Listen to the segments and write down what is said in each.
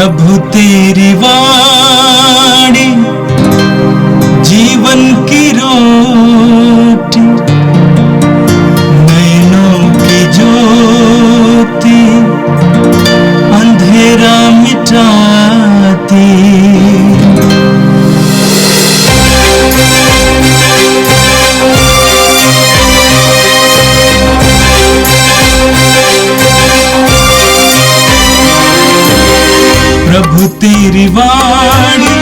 प्रभु तेरी वाणी जीवन की रोटी, नैनों की ज्योति अंधेरा मिटाती। प्रभु तेरी वाणी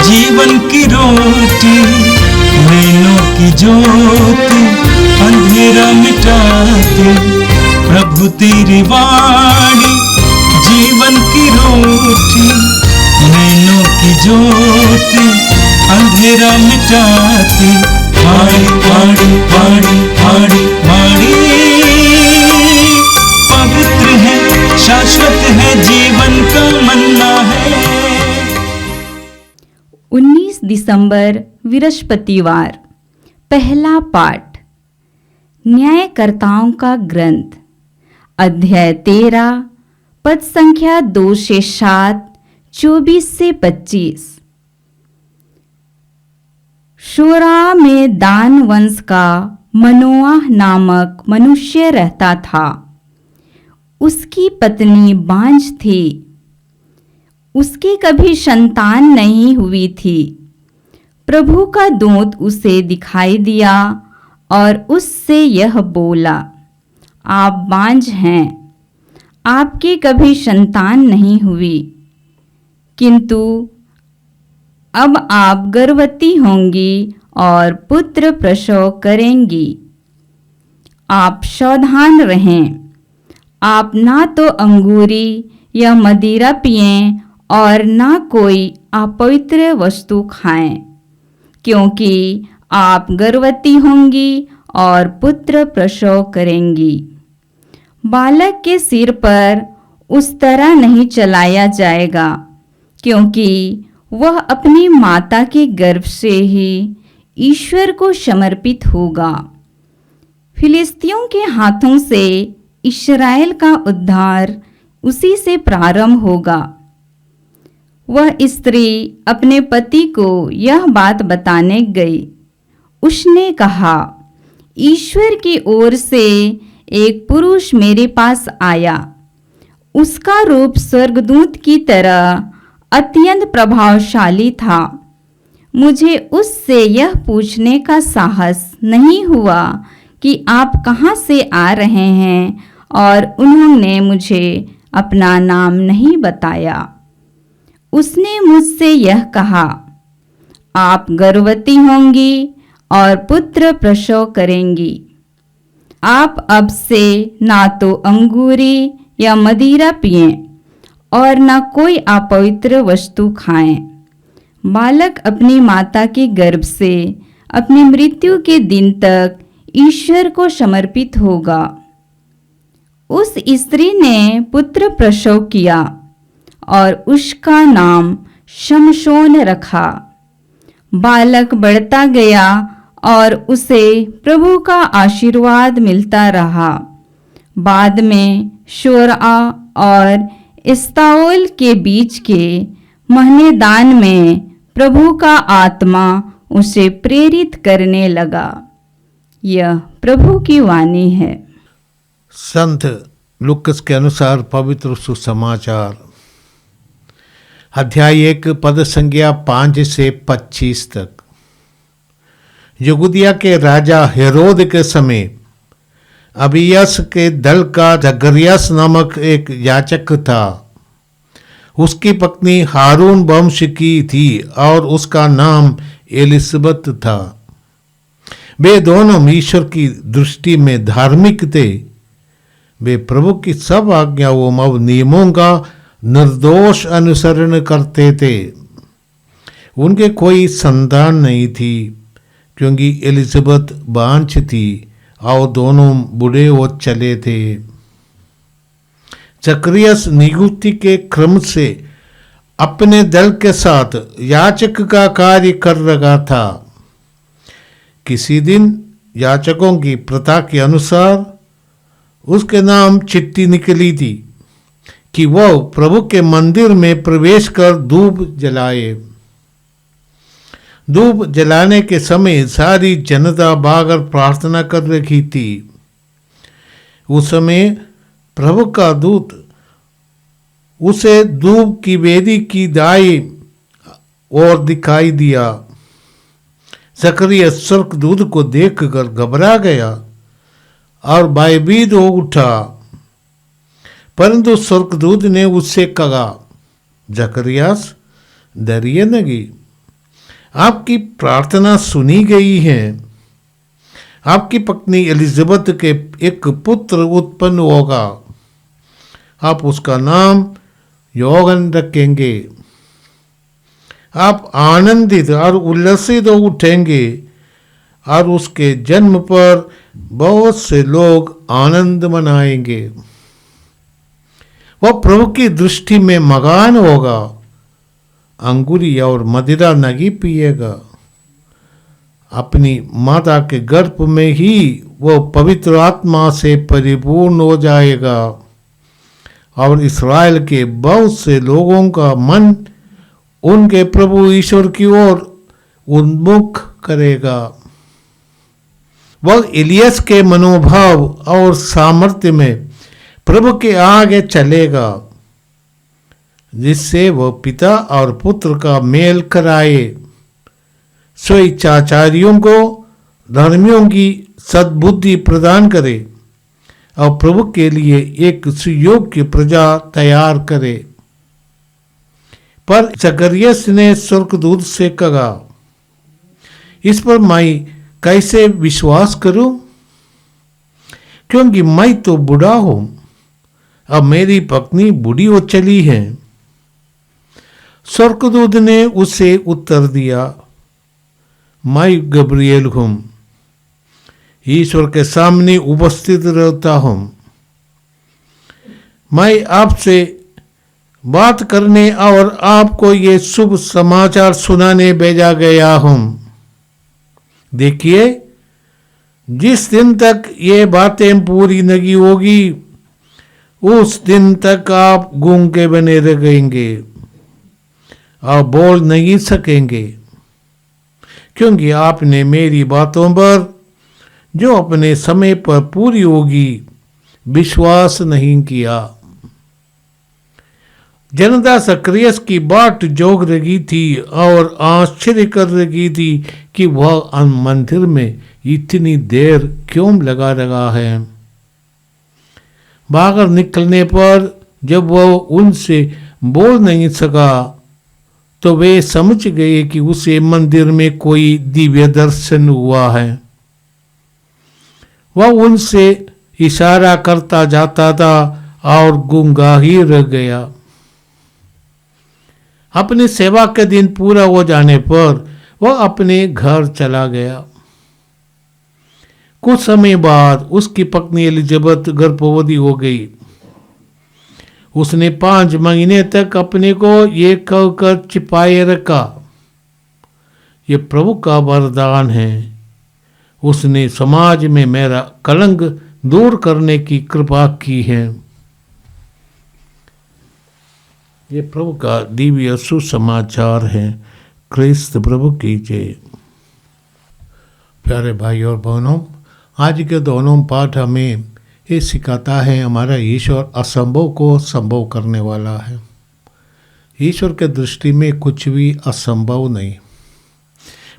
जीवन की रोटी, नैनों की ज्योति अंधेरा मिटाती। प्रभु तेरी वाणी जीवन की रोटी, नैनों की ज्योति अंधेरा मिटाती। वाणी वाणी वाणी वाणी वाणी पवित्र है, शाश्वत है, जीवन का मन्ना है। 19 दिसंबर बृहस्पतिवार। पहला पाठ न्यायकर्ताओं का ग्रंथ, अध्याय 13, पद संख्या 2 से 7, 24 से 25। शोरा में दान वंश का मनोआह नामक मनुष्य रहता था। उसकी पत्नी बांझ थी, उसकी कभी संतान नहीं हुई थी। प्रभु का दूत उसे दिखाई दिया और उससे यह बोला, आप बांझ हैं, आपकी कभी संतान नहीं हुई, किंतु अब आप गर्भवती होंगी और पुत्र प्रसव करेंगी। आप सावधान रहें, आप ना तो अंगूरी या मदिरा पिएं और ना कोई अपवित्र वस्तु खाएं, क्योंकि आप गर्भवती होंगी और पुत्र प्रसव करेंगी। बालक के सिर पर उस तरह नहीं चलाया जाएगा, क्योंकि वह अपनी माता के गर्भ से ही ईश्वर को समर्पित होगा। फिलिस्तियों के हाथों से इस्राएल का उद्धार उसी से प्रारंभ होगा। वह स्त्री अपने पति को यह बात बताने गई। उसने कहा, ईश्वर की ओर से एक पुरुष मेरे पास आया। उसका रूप स्वर्गदूत की तरह अत्यंत प्रभावशाली था। मुझे उससे यह पूछने का साहस नहीं हुआ कि आप कहाँ से आ रहे हैं, और उन्होंने मुझे अपना नाम नहीं बताया। उसने मुझसे यह कहा, आप गर्भवती होंगी और पुत्र प्रसव करेंगी। आप अब से ना तो अंगूरी या मदिरा पिएं और न कोई अपवित्र वस्तु खाएं। बालक अपनी माता के गर्भ से अपनी मृत्यु के दिन तक ईश्वर को समर्पित होगा। उस स्त्री ने पुत्र प्रसव किया और उसका नाम शमशोन रखा। बालक बढ़ता गया और उसे प्रभु का आशीर्वाद मिलता रहा। बाद में शोरा और एस्ताओल के बीच के महनेदान में प्रभु का आत्मा उसे प्रेरित करने लगा। यह प्रभु की वाणी है। संत लूकस के अनुसार पवित्र सुसमाचार, अध्याय 1, पद संख्या 5 से 25 तक। यहूदिया के राजा हेरोद के समय अबियस के दल का जकरियास नामक एक याचक था। उसकी पत्नी हारून वंश की थी और उसका नाम एलिसबत था। वे दोनों ईश्वर की दृष्टि में धार्मिक थे। वे प्रभु की सब आज्ञाओं और नियमों का निर्दोष अनुसरण करते थे। उनके कोई संतान नहीं थी, क्योंकि एलिजबेथ बांझ थी और दोनों बूढ़े हो चले थे। जकरियास नियुक्ति के क्रम से अपने दल के साथ याचक का कार्य कर रहा था। किसी दिन याचकों की प्रथा के अनुसार उसके नाम चिट्ठी निकली थी कि वह प्रभु के मंदिर में प्रवेश कर धूप जलाए। धूप जलाने के समय सारी जनता भागकर प्रार्थना कर रही थी। उस समय प्रभु का दूत उसे धूप की वेदी की दाई और दिखाई दिया। जकरिया स्वर्गदूत को देखकर घबरा गया और भयभीत हो उठा, परंतु स्वर्गदूत ने उससे कहा, जकरियास डरिए नहीं, आपकी प्रार्थना सुनी गई है। आपकी पत्नी एलिजाबेथ के एक पुत्र उत्पन्न होगा, आप उसका नाम योहन रखेंगे। आप आनंदित और उल्लसित हो उठेंगे और उसके जन्म पर बहुत से लोग आनंद मनाएंगे। वह प्रभु की दृष्टि में मगन होगा, अंगूरी और मदिरा नहीं पिएगा। अपनी माता के गर्भ में ही वह पवित्र आत्मा से परिपूर्ण हो जाएगा और इस्राएल के बहुत से लोगों का मन उनके प्रभु ईश्वर की ओर उन्मुख करेगा। वह इलियस के मनोभाव और सामर्थ्य में प्रभु के आगे चलेगा, जिससे वह पिता और पुत्र का मेल कराए, स्वेच्छाचारियों को धर्मियों की सद्बुद्धि प्रदान करे और प्रभु के लिए एक सुयोग्य प्रजा तैयार करे। पर जकरियस ने स्वर्गदूत से कहा, इस पर मैं कैसे विश्वास करूं, क्योंकि मैं तो बूढ़ा हूं, अब मेरी पत्नी बूढ़ी हो चली है। स्वर्गदूत ने उसे उत्तर दिया, मैं गब्रिएल हूं, ईश्वर के सामने उपस्थित रहता हूं। मैं आपसे बात करने और आपको ये शुभ समाचार सुनाने भेजा गया हूं। देखिए, जिस दिन तक ये बातें पूरी नहीं होगी, उस दिन तक आप गूंगे बने रहेंगे और बोल नहीं सकेंगे, क्योंकि आपने मेरी बातों पर, जो अपने समय पर पूरी होगी, विश्वास नहीं किया। जनता जकरियस की बाट जोग रही थी और आश्चर्य कर रही थी कि वह मंदिर में इतनी देर क्यों लगा रहा है। बाहर निकलने पर जब वह उनसे बोल नहीं सका, तो वे समझ गए कि उसे मंदिर में कोई दिव्य दर्शन हुआ है। वह उनसे इशारा करता जाता था और गूंगा ही रह गया। अपनी सेवा के दिन पूरा हो जाने पर वह अपने घर चला गया। कुछ समय बाद उसकी पत्नी एलिजाबेथ गर्भवती हो गई। उसने 5 महीने तक अपने को ये कहकर छिपाए रखा, ये प्रभु का वरदान है। उसने समाज में मेरा कलंक दूर करने की कृपा की है। ये प्रभु का दिव्य सुसमाचार है। क्रिस्त प्रभु की जय। प्यारे भाई और बहनों, आज के दोनों पाठ हमें ये सिखाता है, हमारा ईश्वर असंभव को संभव करने वाला है। ईश्वर के दृष्टि में कुछ भी असंभव नहीं।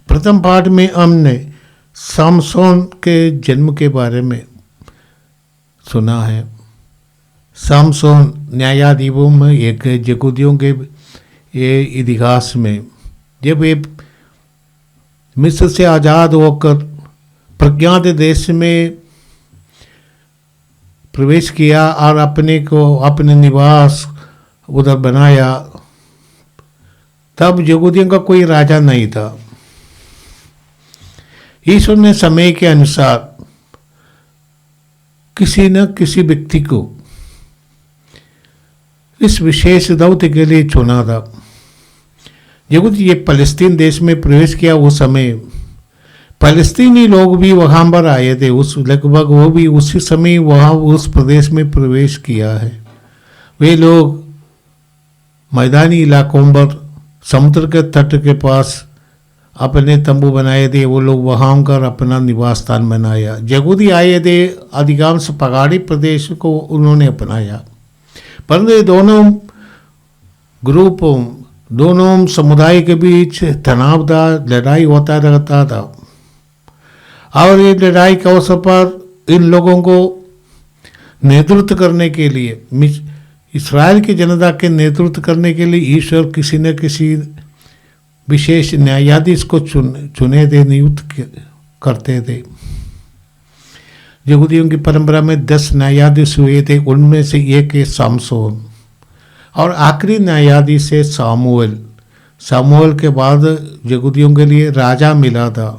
प्रथम पाठ में हमने सामसोन के जन्म के बारे में सुना है। सामसोन न्यायाधिपों में एक यहूदियों के ये इतिहास में, जब ये मिस्र से आज़ाद होकर प्रज्ञात देश में प्रवेश किया और अपने को अपने निवास उधर बनाया, तब यहूदियों का कोई राजा नहीं था। ईश्वर ने समय के अनुसार किसी न किसी व्यक्ति को इस विशेष दौत्य के लिए चुना था। यहूदी ये फलस्तीन देश में प्रवेश किया, उस समय फलस्तीनी लोग भी वहां पर आए थे। उस लगभग वो भी उसी समय वहां उस प्रदेश में प्रवेश किया है वे लोग मैदानी इलाकों पर समुद्र के तट के पास अपने तंबू बनाए थे। वो लोग वहाँ कर अपना निवास स्थान बनाया। यहूदी आए थे, अधिकांश पहाड़ी प्रदेश को उन्होंने अपनाया। परंतु ये दोनों ग्रुपों, दोनों समुदाय के बीच तनाव था, लड़ाई होता रहता था। और ये लड़ाई के अवसर पर इन लोगों को नेतृत्व करने के लिए, इस्राएल की जनता के नेतृत्व करने के लिए ईश्वर किसी न किसी विशेष न्यायाधीश को चुने थे, नियुक्त करते थे। यहूदियों की परंपरा में 10 न्यायाधीश हुए थे, उनमें से एक है सामसोन, और आखिरी न्यायाधीश है सामुएल। सामुएल के बाद यहूदियों के लिए राजा मिला था।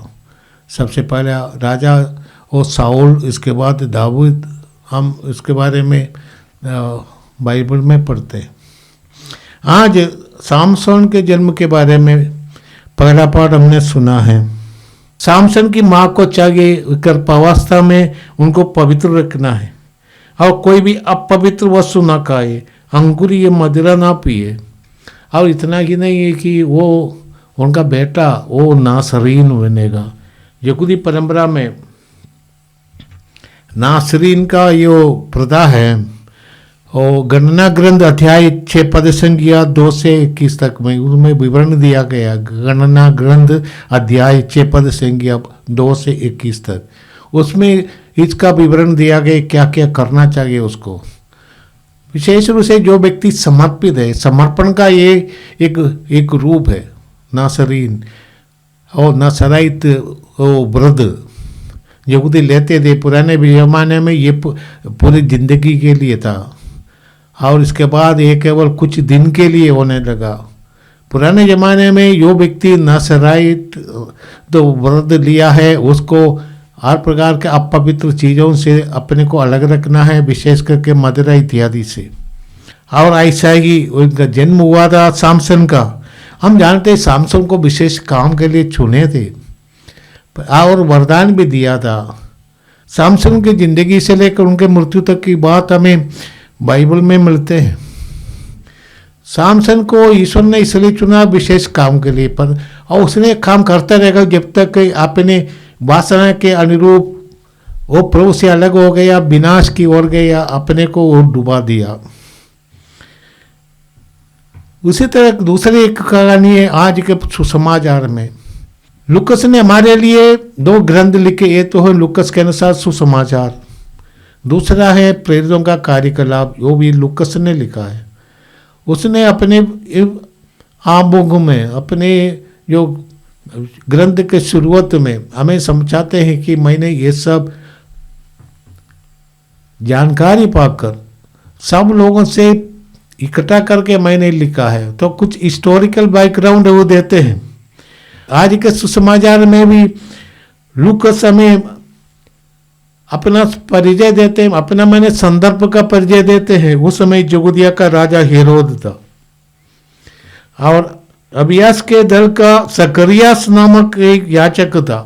सबसे पहला राजा वो साउल, इसके बाद दाऊद। हम इसके बारे में बाइबल में पढ़ते हैं। आज सामसन के जन्म के बारे में पहला पाठ हमने सुना है। सामसन की माँ को चाहिए गर्भावस्था में उनको पवित्र रखना है और कोई भी अपवित्र वस्तु ना खाए, अंकुर या मदिरा ना पिए। और इतना ही नहीं है कि वो उनका बेटा वो नासरीन बनेगा। यहूदी परंपरा में नासरीन का यो प्रथा है। और गणना ग्रंथ अध्याय 6 पद संख्या 2 से 21 तक में उसमें विवरण दिया गया। गणना ग्रंथ अध्याय 6 पद संख्या 2 से 21 तक, उसमें इसका विवरण दिया गया क्या क्या करना चाहिए उसको। विशेष रूप से जो व्यक्ति समर्पित है, समर्पण का ये एक रूप है नासरीन और नासराइत व्रत यहूदी लेते थे। पुराने जमाने में ये पूरी जिंदगी के लिए था और इसके बाद ये केवल कुछ दिन के लिए होने लगा। पुराने ज़माने में जो व्यक्ति नासराइत तो व्रत लिया है उसको हर प्रकार के अपवित्र चीज़ों से अपने को अलग रखना है, विशेष करके मदिरा इत्यादि से। और ऐसा ही उनका जन्म हुआ था सामसन का। हम जानते हैं सामसन को विशेष काम के लिए चुने थे और वरदान भी दिया था। सामसन की ज़िंदगी से लेकर उनके मृत्यु तक की बात हमें बाइबल में मिलते हैं। सामसन को ईश्वर ने इसलिए चुना विशेष काम के लिए, पर और उसने काम करता रहेगा जब तक अपने वासना के अनुरूप वो प्रभु से अलग हो गया, विनाश की ओर गया, अपने को वो डुबा दिया। उसी तरह दूसरी एक कहानी है आज के सुसमाचार में। लुकस ने हमारे लिए 2 ग्रंथ लिखे। एक तो है लुकस के अनुसार सुसमाचार, दूसरा है प्रेरितों का कार्यकलाप, वो भी लुकस ने लिखा है। उसने अपने आमुख में, अपने जो ग्रंथ के शुरुआत में हमें समझाते हैं कि मैंने ये सब जानकारी पाकर सब लोगों से इकट्ठा करके मैंने लिखा है। तो कुछ हिस्टोरिकल बैकग्राउंड वो देते हैं। आज के सुसमाचार में भी लुकस हमें अपना परिचय देते हैं, अपना मैंने संदर्भ का परिचय देते हैं। उस समय यहूदिया का राजा हेरोद था और अबियास के दल का जकरियास नामक एक याजक था।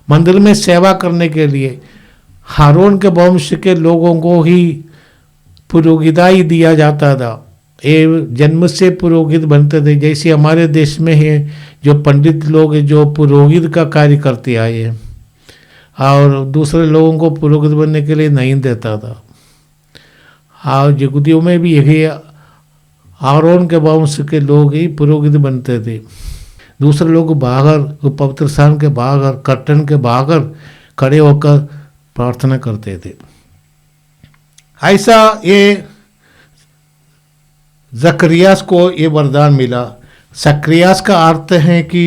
मंदिर में सेवा करने के लिए हारून के वंश के लोगों को ही पुरोहिताई दिया जाता था। ये जन्म से पुरोहित बनते थे। जैसे हमारे देश में है जो पंडित लोग जो पुरोहित का कार्य करते आए हैं और दूसरे लोगों को पुरोहित बनने के लिए नहीं देता था। और यहूदियों में भी यही हारून के वंश के लोग ही पुरोहित बनते थे। दूसरे लोग बाहर पवित्र स्थान के बाहर, कर्टन के बाहर खड़े होकर प्रार्थना करते थे। ऐसा ये जकरियास को ये वरदान मिला। जकरियास का अर्थ है कि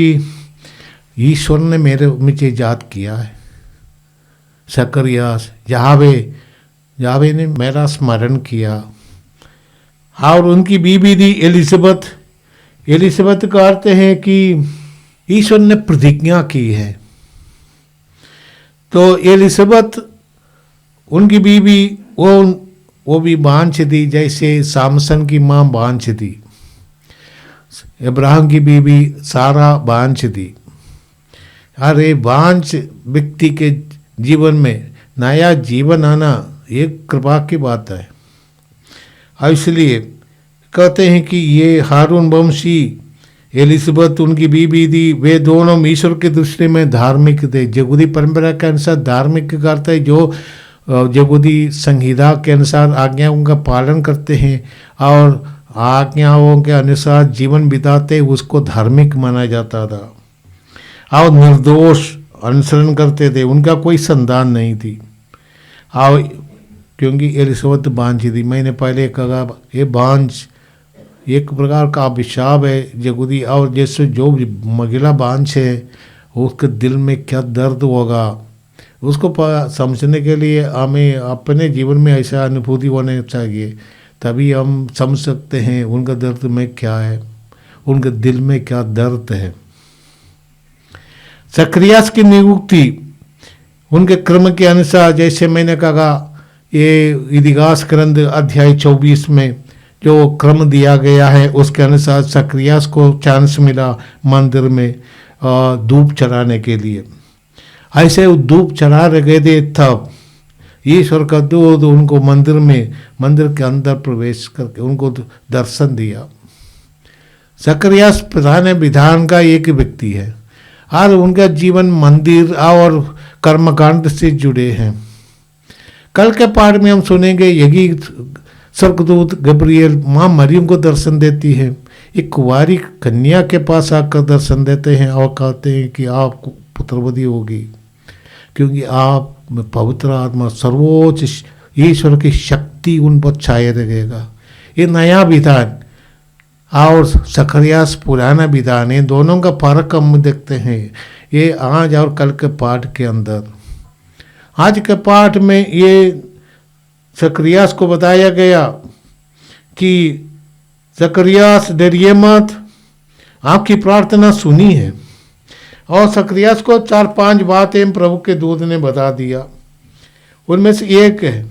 ईश्वर ने मुझे याद किया है। जकरियास, यावे ने मेरा स्मरण किया। और उनकी बीबी थी एलिजबेथ। एलिजबेथ का अर्थ है कि ईश्वर ने प्रतिज्ञा की है। तो एलिजबेथ उनकी बीबी वो भी बांझ थी, जैसे सामसन की माँ बांझ थी। इब्राहिम की बीबी सारा बांझ थी। अरे बांझ व्यक्ति के जीवन में नया जीवन आना एक कृपा की बात है। इसलिए कहते हैं कि ये हारून वंशी एलिजबेथ उनकी बीबी थी, वे दोनों ईश्वर की दृष्टि में धार्मिक थे। यहूदी परंपरा के अनुसार धार्मिक का अर्थ है जो यहूदी संहिता के अनुसार आज्ञाओं का पालन करते हैं और आज्ञाओं के अनुसार जीवन बिताते, उसको धार्मिक माना जाता था और निर्दोष अनुसरण करते थे। उनका कोई संतान नहीं थी और क्योंकि एलिजबेथ बांझी थी। मैंने पहले कहा ये बांझ एक प्रकार का अभिशाप है यहूदी, और जैसे जो महिला बांझ है उसके दिल में क्या दर्द होगा उसको समझने के लिए हमें अपने जीवन में ऐसा अनुभूति होने चाहिए, तभी हम समझ सकते हैं उनका दर्द में क्या है, उनके दिल में क्या दर्द है। जकरियास की नियुक्ति उनके क्रम के अनुसार, जैसे मैंने कहा ये इतिहास ग्रंथ अध्याय 24 में जो क्रम दिया गया है उसके अनुसार जकरियास को चांस मिला मंदिर में धूप चढ़ाने के लिए। ऐसे धूप चढ़ा रहे थे तब ईश्वर का दूत उनको मंदिर के अंदर प्रवेश करके उनको दर्शन दिया। जकरियास प्रधान विधान का एक व्यक्ति है और उनका जीवन मंदिर और कर्मकांड से जुड़े हैं। कल के पाठ में हम सुनेंगे यही स्वर्गदूत गब्रिएल माँ मरियम को दर्शन देती है, एक कुंवारी कन्या के पास आकर दर्शन देते हैं और कहते हैं कि आप पुत्रवती होगी क्योंकि आप में पवित्र आत्मा सर्वोच्च ईश्वर की शक्ति उन पर छाए रहेगा। ये नया विधान और जकरियास पुराना विधान है, दोनों का फर्क हम देखते हैं ये आज और कल के पाठ के अंदर। आज के पाठ में ये जकरियास को बताया गया कि जकरियास डरिए मत, आपकी प्रार्थना सुनी है। और जकरियास को 4-5 बातें प्रभु के दूत ने बता दिया। उनमें से एक है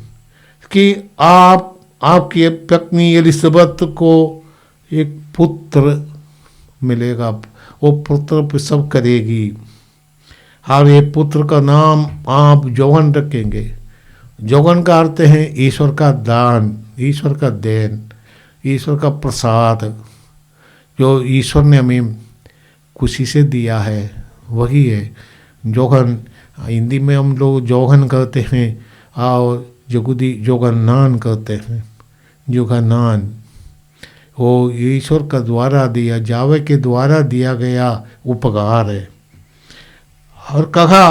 कि आपकी पत्नी एलिजबेथ को एक पुत्र मिलेगा, वो पुत्र प्रसव करेगी और ये पुत्र का नाम आप जौहन रखेंगे। जौहन का अर्थ है ईश्वर का दान, ईश्वर का देन, ईश्वर का प्रसाद जो ईश्वर ने हमें खुशी से दिया है वही है जौहन। हिंदी में हम लोग जौहन कहते हैं और यहूदी जोगन्नान कहते हैं। जोगन्नान वो ईश्वर का द्वारा दिया, जावे के द्वारा दिया गया उपकार है। और कहा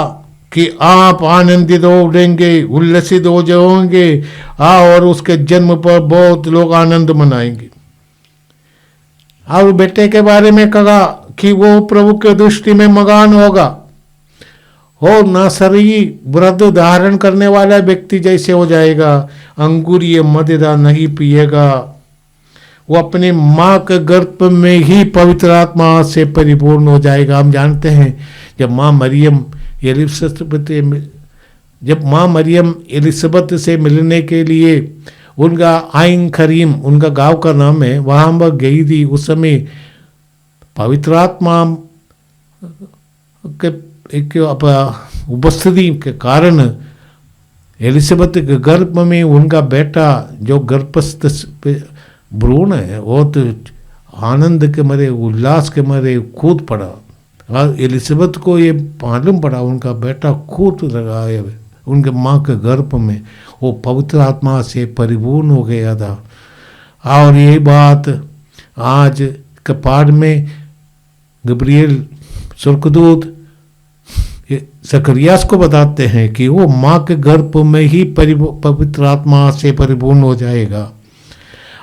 कि आप आनंदित हो उठेंगे, उल्लसित हो जाओगे और उसके जन्म पर बहुत लोग आनंद मनाएंगे। और बेटे के बारे में कहा कि वो प्रभु के दृष्टि में मगान होगा और नासरी व्रत धारण करने वाला व्यक्ति जैसे हो जाएगा, अंगूरीय मदिरा नहीं पिएगा, वो अपने माँ के गर्भ में ही पवित्र आत्मा से परिपूर्ण हो जाएगा। हम जानते हैं जब माँ मरियम एलिजबेथ से मिलने के लिए उनका आइन खरीम उनका गांव का नाम है, वहाँ वह गई थी, उस समय पवित्र आत्मा के उपस्थिति के कारण एलिजबेथ के गर्भ में उनका बेटा जो गर्भस्थ भ्रूण है वो तो आनंद के मारे उल्लास के मारे कूद पड़ा और एलिजबेथ को ये मालूम पड़ा उनका बेटा कूद लगा है उनके माँ के गर्भ में, वो पवित्र आत्मा से परिपूर्ण हो गया था। और ये बात आज के पाठ में गब्रिएल स्वर्गदूत जकरियास को बताते हैं कि वो माँ के गर्भ में ही पवित्र आत्मा से परिपूर्ण हो जाएगा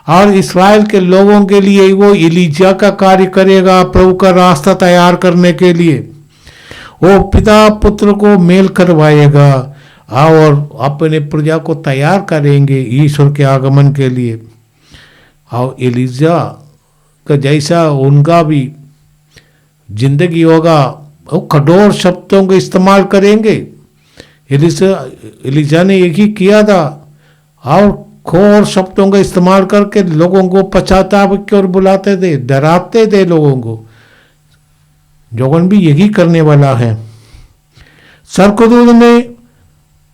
और इस्राएल के लोगों के लिए वो एलिजा का कार्य करेगा, प्रभु का रास्ता तैयार करने के लिए। वो पिता पुत्र को मेल करवाएगा और अपने प्रजा को तैयार करेंगे ईश्वर के आगमन के लिए। और एलिजा का जैसा उनका भी जिंदगी होगा, वो कठोर शब्दों का इस्तेमाल करेंगे। एलिजा ने यही किया था और खोर शब्दों का इस्तेमाल करके लोगों को पश्चाताप की ओर बुलाते थे, डराते थे लोगों को। जोगन भी यही करने वाला है। स्वर्गदूत ने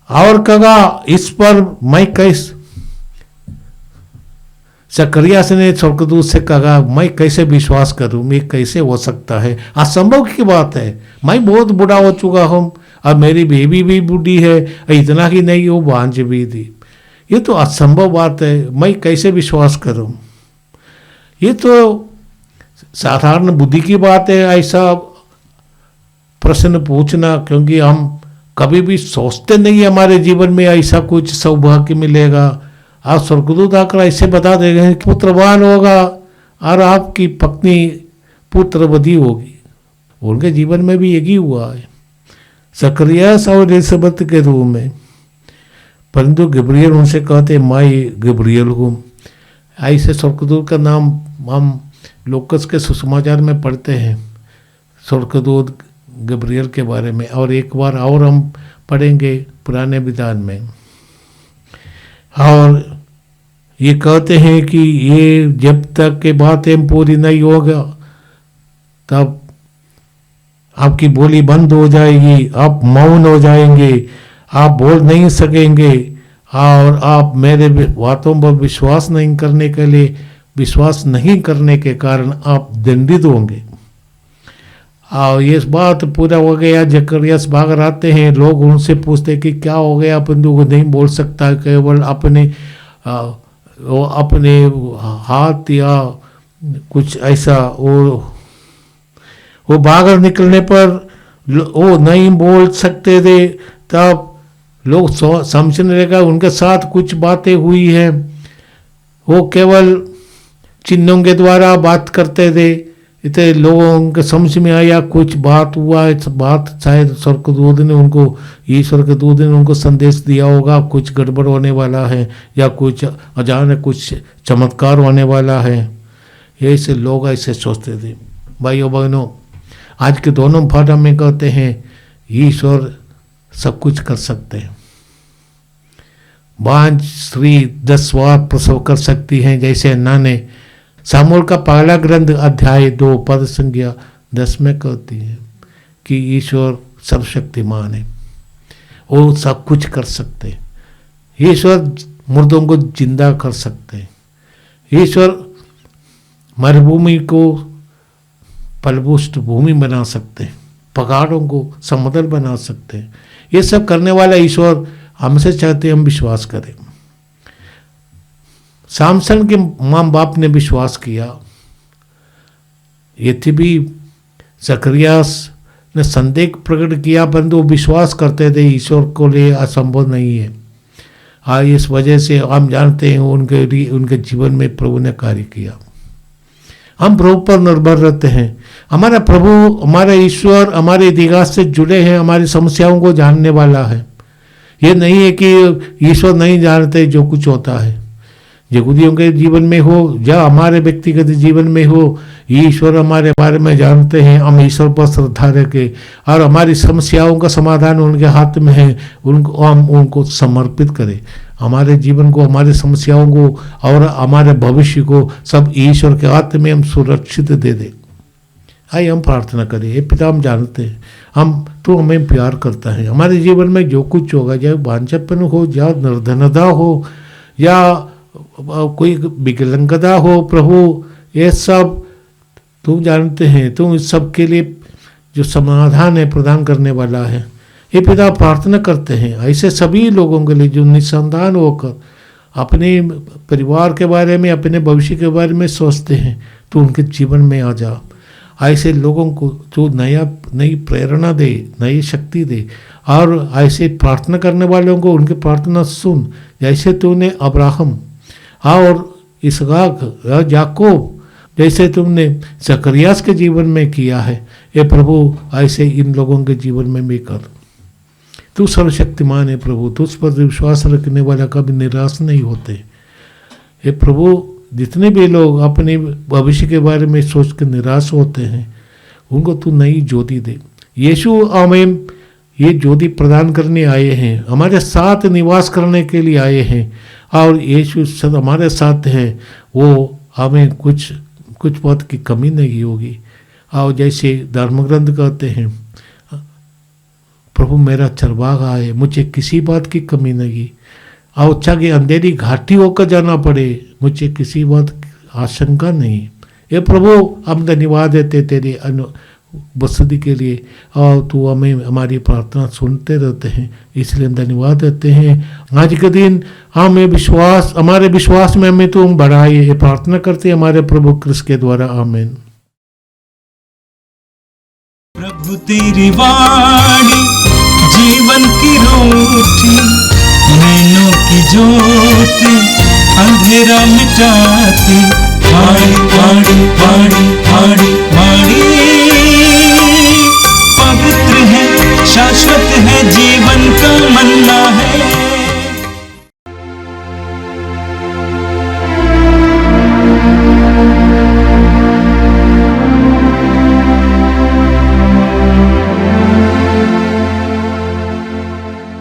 और कहा इस पर मैं जकरियास ने स्वर्गदूत से कहा, मैं कैसे विश्वास करूं, मैं कैसे हो सकता है, असंभव की बात है, मैं बहुत बूढ़ा हो चुका हूं, अब मेरी बेबी भी बूढ़ी है, इतना ही नहीं वो भांज भी थी, ये तो असंभव बात है, मैं कैसे विश्वास करूं। ये तो साधारण बुद्धि की बात है ऐसा प्रश्न पूछना, क्योंकि हम कभी भी सोचते नहीं हमारे जीवन में ऐसा कुछ सौभाग्य मिलेगा। आप स्वर्गदूत आकर ऐसे बता देंगे कि पुत्रवान होगा और आपकी पत्नी पुत्रवती होगी। उनके जीवन में भी यही हुआ है, जकरियास और एलिसबेत के रूप में। परंतु गब्रियल उनसे कहते, मैं गब्रियल हूँ। ऐसे स्वर्गदूत का नाम हम लूकास के सुसमाचार में पढ़ते हैं, स्वर्गदूत गब्रियल के बारे में, और एक बार और हम पढ़ेंगे पुराने विधान में। और ये कहते हैं कि ये जब तक के बातें पूरी नहीं होगा तब आपकी बोली बंद हो जाएगी, आप मौन हो जाएंगे, आप बोल नहीं सकेंगे, और आप मेरे बातों पर विश्वास नहीं करने के कारण आप दंडित होंगे। और ये बात पूरा हो गया, जकरियास बाहर आते हैं, लोग उनसे पूछते कि क्या हो गया, बंधु को नहीं बोल सकता, केवल अपने हाथ या कुछ ऐसा, वो बाहर निकलने पर वो नहीं बोल सकते थे, तब लोग समझने लगा उनके साथ कुछ बातें हुई हैं, वो केवल चिन्हों के द्वारा बात करते थे, इतने लोगों के समझ में आया कुछ बात हुआ, इस बात शायद स्वर्गदूत ने उनको, ईश्वर के दूत ने उनको संदेश दिया होगा, कुछ गड़बड़ होने वाला है या कुछ अचानक कुछ चमत्कार होने वाला है। ऐसे लोग ऐसे सोचते थे। भाइयों बहनों, आज के दोनों भाषा में कहते हैं ईश्वर सब कुछ कर सकते हैं। बांझ स्त्री 10 बार प्रसव कर सकती हैं, जैसे अन्ना ने सामुएल का पहला ग्रंथ अध्याय 2 पद संख्या 10 में कहती है कि ईश्वर सर्वशक्तिमान है, वो सब कुछ कर सकते हैं। ईश्वर मुर्दों को जिंदा कर सकते हैं, ईश्वर मरुभूमि को फलपुष्ट भूमि बना सकते हैं, पहाड़ों को समतल बना सकते हैं। ये सब करने वाला ईश्वर हमसे चाहते हम विश्वास करें। सामसन के माँ बाप ने विश्वास किया, यद्यपि जकरियास ने संदेह प्रकट किया, परंतु विश्वास करते थे ईश्वर को लिए असंभव नहीं है। इस वजह से हम जानते हैं उनके जीवन में प्रभु ने कार्य किया। हम प्रभु पर निर्भर रहते हैं। हमारा प्रभु, हमारा ईश्वर हमारे इतिहास से जुड़े हैं, हमारी समस्याओं को जानने वाला है। ये नहीं है कि ईश्वर नहीं जानते जो कुछ होता है, यहूदियों के जीवन में हो या हमारे व्यक्तिगत जीवन में हो, ईश्वर हमारे बारे में जानते हैं। हम ईश्वर पर श्रद्धा रखें और हमारी समस्याओं का समाधान उनके हाथ में है, हम उनको समर्पित करें। हमारे जीवन को, हमारी समस्याओं को और हमारे भविष्य को सब ईश्वर के हाथ में हम सुरक्षित दे दें। आइए हम प्रार्थना करें। ये पिता, हम जानते हैं तो हमें प्यार करता है। हमारे जीवन में जो कुछ होगा, चाहे वांछापन हो या निर्धनता हो या कोई विकलांगता हो, प्रभु ये सब तुम जानते हैं। तुम इस सब के लिए जो समाधान है प्रदान करने वाला है। ये पिता, प्रार्थना करते हैं ऐसे सभी लोगों के लिए जो निसंतान होकर अपने परिवार के बारे में, अपने भविष्य के बारे में सोचते हैं, तो उनके जीवन में आ जा। ऐसे लोगों को जो नई प्रेरणा दे, नई शक्ति दे, और ऐसे प्रार्थना करने वालों को उनकी प्रार्थना सुन, जैसे तूने अब्राहम और इसहाक और याकूब, जैसे तुमने जकरियास के जीवन में किया है। ये प्रभु, ऐसे इन लोगों के जीवन में भी कर। तू सर्वशक्तिमान है प्रभु, तुझ पर विश्वास रखने वाला कभी निराश नहीं होते। ये प्रभु, जितने भी लोग अपने भविष्य के बारे में सोच कर निराश होते हैं, उनको तू नई ज्योति दे। यीशु हमें ये ज्योति प्रदान करने आए हैं, हमारे साथ निवास करने के लिए आए हैं, और यीशु सद हमारे साथ है। वो हमें कुछ बात की कमी नहीं होगी। और जैसे धर्म ग्रंथ कहते हैं, प्रभु मेरा चरवाहा है, मुझे किसी बात की कमी नहीं। और चाहे अंधेरी घाटी होकर जाना पड़े, मुझे किसी बात की आशंका नहीं। ये प्रभु हम धन्यवाद देते तेरे वसुदी के लिए, और तू हमें हमारी प्रार्थना सुनते रहते हैं, इसलिए हम धन्यवाद देते हैं। आज के दिन हमें विश्वास, हमारे विश्वास में हमें तुम बढ़ाइए, ये प्रार्थना करते हैं हमारे प्रभु क्रिस्त के द्वारा, आमीन। प्रभु तेरी वाणी जीवन की रोटी, नैनों की ज्योति अंधेरा मिटाती, हाड़ी हाड़ी हाड़ी हाड़ी हाड़ी। पवित्र है, शाश्वत है, जीवन का मन्ना है।